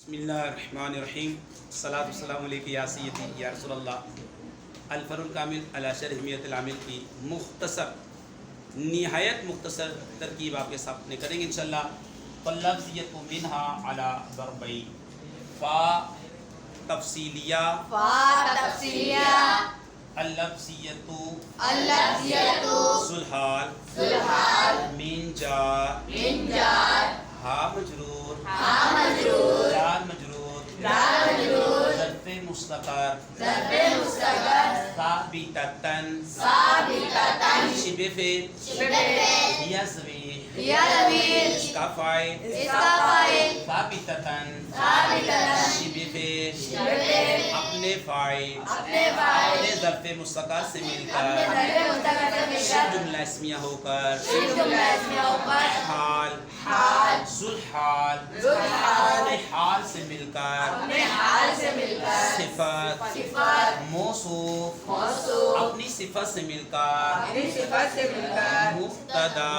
بسم اللہ الرحمن الرحیم الصلاۃ والسلام علیک یا سیدی یا رسول اللہ۔ الفر الکامل علی شرح حمیت العامل کی مختصر نہایت مختصر ترکیب آپ کے سامنے کریں گے انشاءاللہ۔ فاللفظیۃ منہا علی ضربین، فا تفصیلیہ، اللفظیۃ ذوالحال، من جار، ہا مجرور، جار مجرور، ظرف مستقر، ثابتتن، شبہ فعل، یضوی، اس کا فاعل، ثابتتن، شبہ فعل، اپنے فاعل، اپنے ظرف مستقر سے مل کر، جملہ اسمیہ ہو کر، حال، ذوالحال، اپنے حال سے مل کر، صفت، موصوف، اپنی صفت سے مل کر، مبتدا،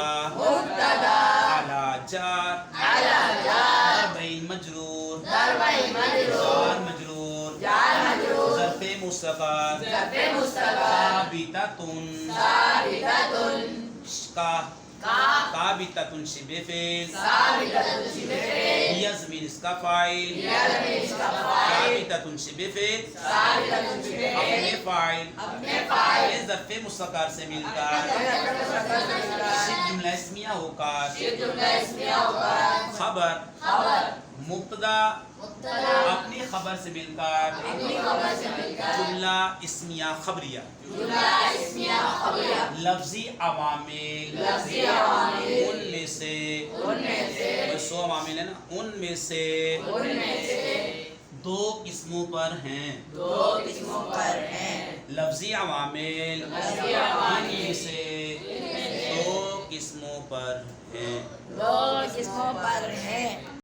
علی جار، ضربین مجرور، جار مجرور، ظرف مستقر، ثابتتن، ثابتتن شبہ فعل، یضمن اس کا فاعل، ثابتتن شبہ فعل، اپنے فاعل، اپنے ظرف مستقر سے مل کر، شبہ جملہ اسمیہ ہو کر، خبر، مبتدا، اپنی خبر سے مل کر، جملہ اسمیہ خبریہ، لفظی عوامل، ان میں سے، سو عوامل ہیں نا، ان میں سے دو قسموں پر ہیں، لفظی عوامل ان میں سے دو قسموں پر ہیں۔